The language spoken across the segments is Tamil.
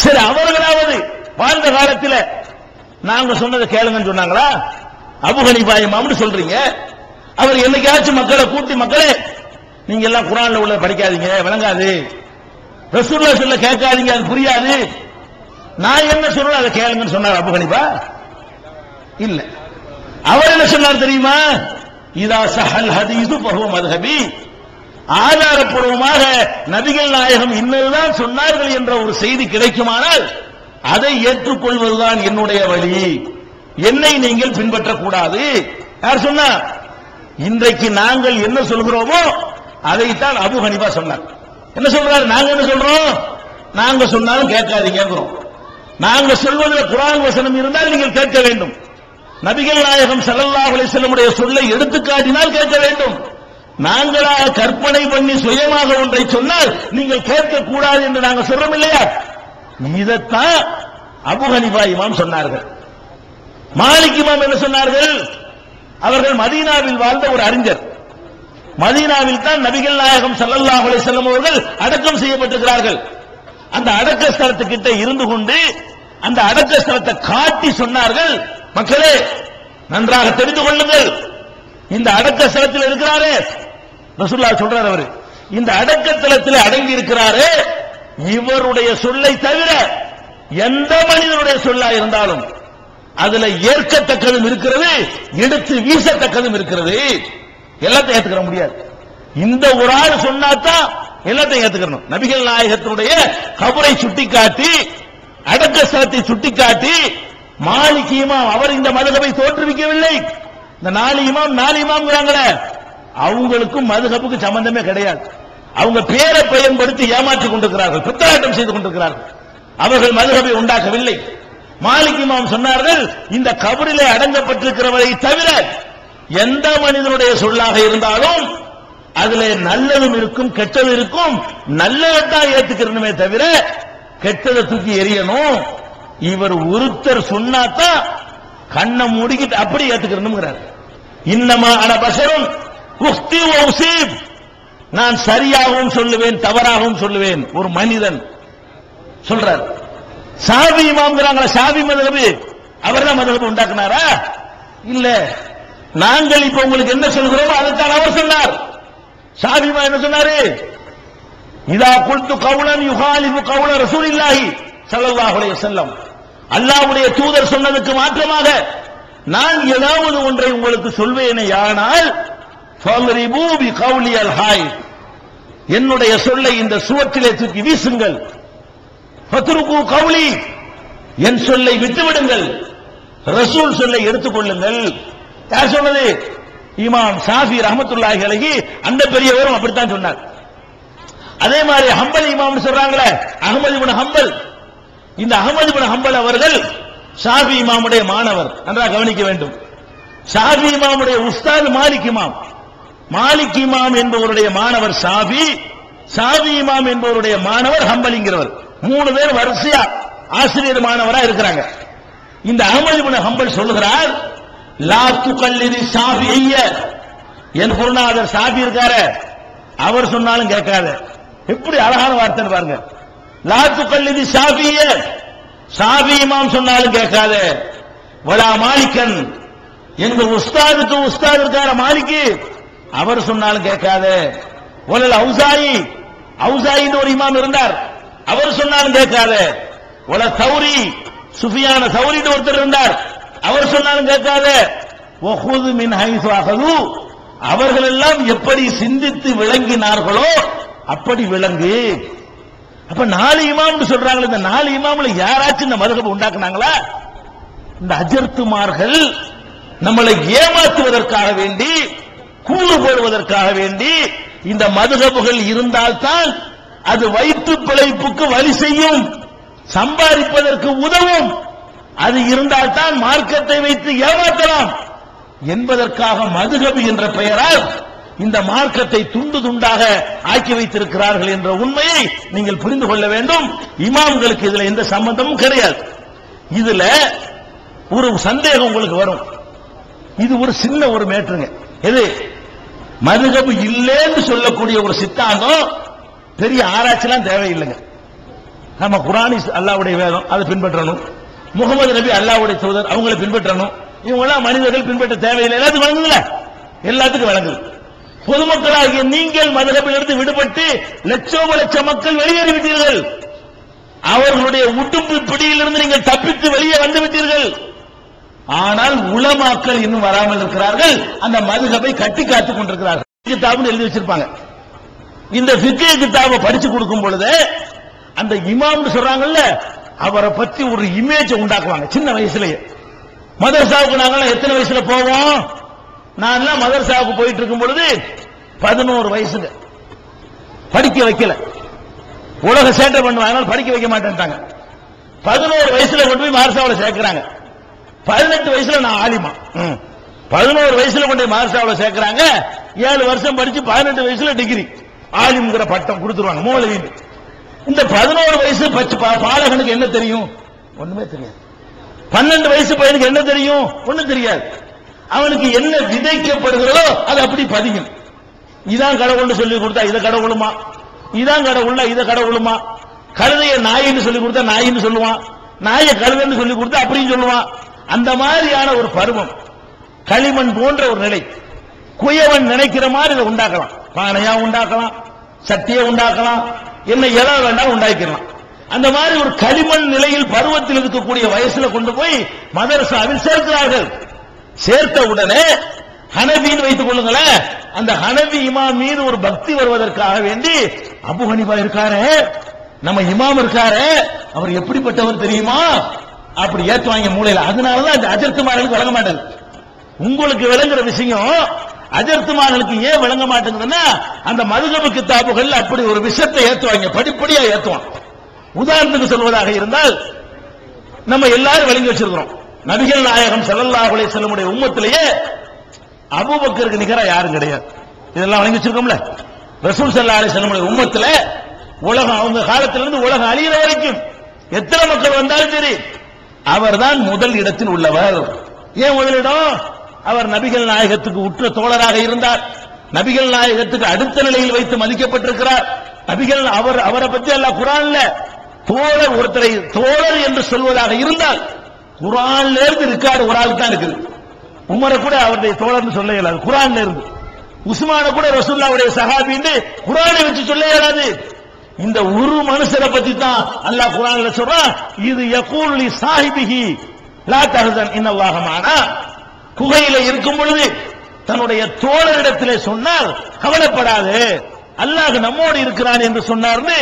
சரி, அவர்களாவது வாழ்ந்த காலத்தில் நாங்க சொன்னதை கேளுங்கன்னு சொன்னாங்களா? அபூ ஹனீஃபா இமாம்னு சொல்றீங்க. அவர் என்னைக்காச்சும் மக்களை கூட்டி, மக்களே நீங்க எல்லாம் குர்ஆன்ல உள்ள படிக்காதீங்க, விளங்காது, ரசூலுல்லாஹ் சொல்ல கேட்காதீங்க, அது புரியாது, நான் என்ன சொல்றேன் அதை கேளுங்கன்னு சொன்னார் அபூ ஹனீஃபா? இல்ல. அவர் என்ன சொன்னார் தெரியுமா? இதா சஹல் ஹதீஸு ஃபஹுவ மذஹபி, ஆதாரப்பூர்வமாக நபிகள் நாயகம் இன்னதுதான் சொன்னார்கள் என்ற ஒரு செய்தி கிடைக்குமானால் அதை ஏற்றுக்கொள்வதுதான் என்னுடைய வழி, என்னை நீங்கள் பின்பற்றக்கூடாது. யார் சொன்னா? இன்றைக்கு நாங்கள் என்ன சொல்கிறோமோ அதைத்தான் அபூ ஹனீஃபா சொன்னார். என்ன சொல்றாரு? நாங்க என்ன சொல்றோம்? நாங்க சொன்னாலும் கேட்காதீங்கிறோம். நாங்க சொல்வதில் குர்ஆன் வசனம் இருந்தால் நீங்கள் கேட்க வேண்டும். நபிகள் நாயகம் ஸல்லல்லாஹு அலைஹி வஸல்லம் உடைய சொல்லை எடுத்து காட்டினால் கேட்க வேண்டும். நாங்களாக கற்பனை பண்ணி சுயமாக ஒன்றை சொன்னால் நீங்கள் கேட்கக்கூடாது என்று நாங்கள் சொல்றோம் இல்லையா? இதைத்தான் அபூ ஹனீஃபா இமாம் சொன்னார்கள். மாலிக் இமாம் என்ன சொன்னார்கள்? அவர்கள் மதீனாவில் வாழ்ந்த ஒரு அறிஞர். மதீனாவில் தான் நபிகள் நாயகம் ஸல்லல்லாஹு அலைஹி வஸல்லம் அவர்கள் அடக்கம் செய்யப்பட்டிருக்கிறார்கள். அந்த அடக்க ஸ்தலத்துக்கிட்ட இருந்து கொண்டு அந்த அடக்க ஸ்தலத்தை காட்டி சொன்னார்கள், மக்களே நன்றாக தெரிந்து கொள்ளுங்கள், இந்த அடக்க ஸ்தலத்தில் இருக்கிறாரே, ரசூலுல்லாஹ் சொல்றார், அவரு இந்த அடக்க ஸ்தலத்தில் அடங்கி இருக்கிறாரே, இவருடைய சொல்லை தவிர எந்த மனிதனுடைய சொல்லா இருந்தாலும் அதுல ஏற்கத்தக்கதும் இருக்கிறது, எடுத்து வீசத்தக்கதும் இருக்கிறது. எல்லாத்தையும் ஏத்துக்கிற முடியாது. இந்த ஒரு ஆள் சொன்னாதான் எல்லாத்தையும் ஏத்துக்கணும். நபிகள் நாயகத்தினுடைய கபரை சுட்டிக்காட்டி, அடக்க ஸ்தலத்தை சுட்டிக்காட்டி, மாலிக் இமாம் அவர் இந்த மதுஹபை தோற்றுவிக்கவில்லை. இந்த நாலு இமாம்ங்கிறாங்களே, அவங்களுக்கும் மதுஹபுக்கு சம்பந்தமே கிடையாது. அவங்க பேரை பயன்படுத்தி ஏமாற்றிக் கொண்டிருக்கிறார்கள், பித்தலாட்டம் செய்து கொண்டிருக்கிறார்கள். அவர்கள் மதுஹபை உண்டாக்கவில்லை. மாலிக் இமாம் சொன்னார்கள், இந்த கபரிலே அடங்கப்பட்டிருக்கிறவரை தவிர எந்த மனிதனுடைய சொல்லாக இருந்தாலும் அதுல நல்லதும் இருக்கும் கெட்டதும் இருக்கும், நல்லதான் ஏத்துக்கிறனுமே தவிர கெட்டதை தூக்கி எறியணும். இவர் ஒருத்தர் சொன்னாதான் கண்ணை மூடிக்கிட்டு அப்படி ஏத்துக்கிறனுங்கிறார். இன்னமா அன பஷரும் உக்தி வ உஸீப், நான் சரியாகவும் சொல்லுவேன் தவறாகவும் சொல்லுவேன், ஒரு மனிதன் சொல்றார். ஷாஃபி இமாம்ங்கறாங்களா, ஷாஃபி மذஹப் அவர்தான் மذஹப் உண்டாக்குனாரா? இல்ல. நாங்கள் இப்ப உங்களுக்கு என்ன சொல்கிறோமோ அதைத்தான் அவர் சொன்னார். ஷாஃபி இமாம் என்ன சொன்னாரு? இதா குல்து கௌலன் யுகாலிபு கௌல ரசூலில்லாஹி ஸல்லல்லாஹு அலைஹி வஸல்லம், அல்லாஹ்வுடைய தூதர் சொன்னதுக்கு மாற்றமாக நான் ஏதாவது ஒன்றை உங்களுக்கு சொல்வேனேயானால் ஃபல்ரிபூ பி கௌலி அல் ஹாய், என்னுடைய சொல்லை இந்த சுவற்றிலே தூக்கி வீசுங்கள். ஃபத்ருகு கௌலி, என் சொல்லை விட்டுவிடுங்கள், ரசூல் சொல்லை எடுத்துக்கொள்ளுங்கள். யார் சொன்னது? இமாம் ஷாஃபி ரஹ்மத்துல்லாஹி அலைஹி, அந்த பெரியவரும் அப்படித்தான் சொன்னார். அதே மாதிரி ஹம்பல் இமாம் சொல்றாங்களே, அஹ்மத் இப்னு ஹம்பல், இந்த அஹ்மத் இப்னு ஹம்பல் அவர்கள் ஷாஃபி இமாமுடைய மாணவர், நன்றாக கவனிக்க வேண்டும். ஷாஃபி இமாமுடைய உஸ்தாத் மாலிக் இமாம், மாலிக் இமாம் என்பவருடைய மாணவர் ஷாஃபி, ஷாஃபி இமாம் என்பவருடைய மாணவர் ஹம்பலிங்கிறவர். மூணு பேர் வரிசையா ஆசிரியர் மாணவரா இருக்கிறாங்க. இந்த அஹ்மத் இப்னு ஹம்பல் சொல்லுகிறார், லா துகல்லிதி ஷாஃபிய்ய, என் குருநாதர் ஷாஃபி இருக்காரு, அவர் சொன்னாலும் கேட்காத, எப்படி அழகான வார்த்தை பாருங்க. லா துகல்லிதி ஷாஃபிய, ஷாஃபி இமாம் சொன்னாலும் கேட்காத. வலா மாலிகன், எங்க உஸ்தாதுக்கு உஸ்தாது இருக்கார மாலிக்கு, அவர் சொன்னாலும் கேட்காத. வலல் அவுசாயி, அவுசாயின்னு ஒரு இமாம் இருந்தார், அவர் சொன்னாலும் கேட்காத. வல தௌரி, சுஃபியான தௌரின்னு ஒருத்தர் இருந்தார், அவர் சொன்னாலும் கேட்காத. வஹுது மின் ஹைஸு அஹது, அவர்கள் எல்லாம் எப்படி சிந்தித்து விளங்கினார்களோ அப்படி விளங்கு. அப்ப 4 இமாம் சொல்றாங்க. இந்த 4 இமாம்ல யாராச்சும் இந்த மதுஹப் உண்டாக்குனாங்களா? இந்த அஜர்த்துமார்கள் நம்மளை ஏமாற்றுவதற்காக வேண்டி, கூறு போடுவதற்காக வேண்டி இந்த மதுஹப்கள் இருந்தால்தான் அது வயிற்று பிழைப்புக்கு வழி செய்யும், சம்பாதிப்பதற்கு உதவும். அது இருந்தால்தான் மார்க்கத்தை வைத்து ஏமாற்றலாம் என்பதற்காக மதுஹப் என்ற பெயரால் இந்த மார்க்கத்தை துண்டு துண்டாக ஆக்கி வைத்திருக்கிறார்கள் என்ற உண்மையை நீங்கள் புரிந்து கொள்ள வேண்டும். இமாம்களுக்கு இதுல எந்த சம்பந்தமும் கிடையாது. இதுல ஒரு சந்தேகம் உங்களுக்கு வரும். இது ஒரு சின்ன ஒரு மேட்டருங்க. எது மதுஹப் இல்லைன்னு சொல்லக்கூடிய ஒரு சித்தாந்தம் பெரிய ஆராய்ச்சிலாம் தேவையில்லைங்க. நம்ம குர்ஆன் அல்லாஹ்வுடைய வேதம், அதை பின்பற்றணும். முகமது நபி அல்லாஹ்வுடைய தூதர், அவங்களை பின்பற்றணும். இவங்கெல்லாம் மனிதர்கள் பின்பற்ற தேவையில்லை. எல்லாத்துக்கும் வழங்குங்கள, எல்லாத்துக்கும் வழங்குது. பொதுமக்களாகிய நீங்கள் மதுஹபிலிருந்து விடுபட்டு லட்சோப லட்ச மக்கள் வெளியேறிவிட்டீர்கள். அவர்களுடைய உடுப்பு பிடியிலிருந்து நீங்கள் தப்பித்து வெளியே வந்து விட்டீர்கள். ஆனால் உலமாக்கள் இன்னும் வராமல் இருக்கிறார்கள். அந்த மதுஹபை கட்டி காத்துக் கொண்டிருக்கிறார்கள். கிதாப்னு எழுதி வச்சிருப்பாங்க. இந்த ஃபிக்ஹ் கிதாபை படிச்சு கொடுக்கும் பொழுது அந்த இமாம்னு சொல்றாங்கல்ல, அவரை பத்தி ஒரு இமேஜ் உண்டாக்குவாங்க சின்ன வயசுலயே. மதரசாவுக்கு நாங்கெல்லாம் எத்தனை வயசுல போவோம்? நான் எல்லாம் மதரசாவுக்கு போயிட்டு இருக்கும் பொழுது 11 வயசுங்க. படிக்க வைக்கல, உலக சேட்டை பண்ணுவாங்க, படிக்க வைக்க மாட்டேன்ட்டாங்க. 11 வயசுல கொண்டு போய் மதரசாவில் சேர்க்கிறாங்க. 18 வயசுல நான் ஆலிமா. 11 வயசுல கொண்டு போய் மதரசாவில் சேர்க்கிறாங்க. 7 வருஷம் படிச்சு 18 வயசுல டிகிரி ஆலிம்ங்கிற பட்டம் கொடுத்துருவாங்க, மௌலவி. இந்த 11 வயசு பாலகனுக்கு என்ன தெரியும்? ஒண்ணுமே தெரியாது. 12 வயசு பையனுக்கு என்ன தெரியும்? ஒண்ணும் தெரியாது. அவனுக்கு என்ன விதைக்கப்படுகிறதோ அது அப்படி பதியும். இதான் கடவுள்னு சொல்லி கொடுத்தா இதை கடவுளுமா, இதான் கடவுள்னா இதை கடவுளுமா. கழுதைய நாயின்னு சொல்லி கொடுத்தா நாயின்னு சொல்லுவான், நாயை கழுதைன்னு சொல்லி கொடுத்தா அப்படின்னு சொல்லுவான். அந்த மாதிரியான ஒரு பருவம், களிமண் போன்ற ஒரு நிலை. குயவன் நினைக்கிற மாதிரி இதை உண்டாக்கலாம். பானையா உண்டாக்கலாம், சட்டியை உண்டாக்கலாம், என்ன இலை வேண்டாம் உண்டாக்கலாம். அந்த மாதிரி ஒரு களிமண் நிலையில் பருவத்தில் இருக்கக்கூடிய வயசுல கொண்டு போய் மதரசாவில் சேர்க்கிறார்கள். சேர்த்த உடனே ஹனபின்னு வைத்துக் கொள்ளுங்களேன், அந்த ஹனபி இமாம் மீது ஒரு பக்தி வருவதற்காக வேண்டி அபு ஹனீஃபா இருக்காரு, நம்ம இமாம் இருக்காரு, அவர் எப்படிப்பட்டவர் தெரியுமா, அப்படி ஏத்துவாங்க மூளையில. அதனாலதான் அந்த அஜர்த்துமார்களுக்கு வழங்க மாட்டேங்குது. உங்களுக்கு விளங்குற விஷயம் அஜர்த்துமார்களுக்கு ஏன் விளங்க மாட்டேங்குதுன்னா, அந்த மதுஹப் கிதாபுகள் அப்படி ஒரு விஷயத்தை ஏத்துவாங்க, படிப்படியா ஏத்துவான். உதாரணத்துக்கு சொல்வதாக இருந்தால், நம்ம எல்லாரும் விளங்கி வச்சிருக்கிறோம், நபிகள் நாயகம் ஸல்லல்லாஹு அலைஹி வஸல்லம் உம்மத்திலேயே அபூபக்கருக்கு நிகரா யாரும் கிடையாது. இதெல்லாம் வழங்கி வச்சிருக்கோம்ல. ரசூல் ஸல்லல்லாஹு அலைஹி வஸல்லம் உம்மத்துல உலகம் அவங்க காலத்திலிருந்து உலகம் அழியிற வரைக்கும் எத்தனை மக்கள் வந்தாலும் சரி அவர்தான் முதல் இடத்தில் உள்ளவர். ஏன் முதலிடம்? அவர் நபிகள் நாயகத்துக்கு உற்ற தோழராக இருந்தார். நபிகள் நாயகத்துக்கு அடுத்த நிலையில் வைத்து மதிக்கப்பட்டிருக்கிறார். நபிகள் அவரை பற்றி அல்லாஹ் குர்ஆன்ல தோழர், ஒருத்தரை தோழர் என்று சொல்வதாக இருந்தால் குர்ஆன்ல இருந்து ரிக்கார்டு ஒரு ஆளுக்கு தான் இருக்குது. உமரை கூட அவருடைய தோழர்னு சொல்ல இயலாது, குர்ஆன்ல இருந்து. உஸ்மான கூட ரசூலுல்லாஹ்வுடைய சஹாபின்னு குர்ஆனை வச்சு சொல்ல இயலாது. இந்த ஒரு மனுஷரை பத்தி தான் அல்லாஹ் குர்ஆன்ல சொல்றான், இது யகூல் லி சாஹிபிஹி லா தஹசன் இன்னல்லாஹ மஅனா. குகையில இருக்கும் பொழுது தன்னுடைய தோழரிடத்திலே சொன்னார், கவலைப்படாதே அல்லாஹ் நம்மோடு இருக்கிறான் என்று சொன்னார்னு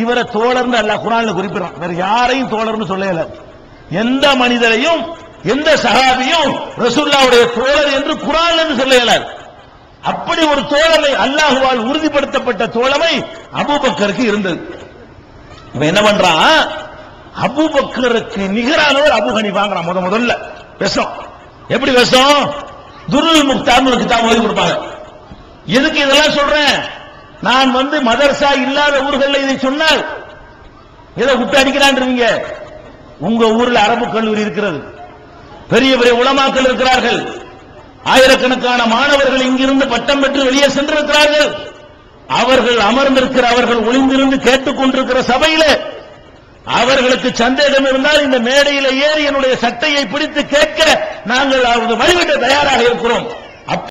இவரை தோழர்னு அல்லாஹ் குர்ஆன்ல குறிப்பிடுறான். வேற யாரையும் தோழர்னு சொல்ல இயலாது. எந்த மனிதரையும் எந்த சஹாபியும் ரசூலுல்லாஹ்வுடைய தோழர் என்று குர்ஆன்ல சொல்ல இயலாது. அப்படி ஒரு தோழமை அல்லாஹ்வால் உறுதிப்படுத்தப்பட்ட தோழமை அபூபக்கருக்கு இருந்தது. இப்ப என்ன பண்றான், அபூபக்கருக்கு நிகரானவர் அபூ ஹனீஃபாங்கறான். முதல்ல விஷம். எப்படி விஷம்? துருல் முக்தார்னு ஒரு கிதாப் எழுதி கொடுப்பாங்க. எதுக்கு இதெல்லாம் சொல்றேன்? நான் மதரசா இல்லாத ஊர்களில் இதை சொன்னால் எதை விட்டு அடிக்கிறான்றீங்க. உங்க ஊர்ல அரபு கல்லூரி இருக்கிறது, பெரிய பெரிய உலமாக்கள் இருக்கிறார்கள், ஆயிரக்கணக்கான மாணவர்கள் இங்கிருந்து பட்டம் பெற்று வெளியே சென்றிருக்கிறார்கள். அவர்கள் அமர்ந்திருக்கிற, அவர்கள் ஒளிந்திருந்து கேட்டுக்கொண்டிருக்கிற சபையில அவர்களுக்கு சந்தேகம் இருந்தால் இந்த மேடையில ஏறி என்னுடைய சட்டையை பிடித்து கேட்க நாங்கள் வழிவிட தயாராக இருக்கிறோம்.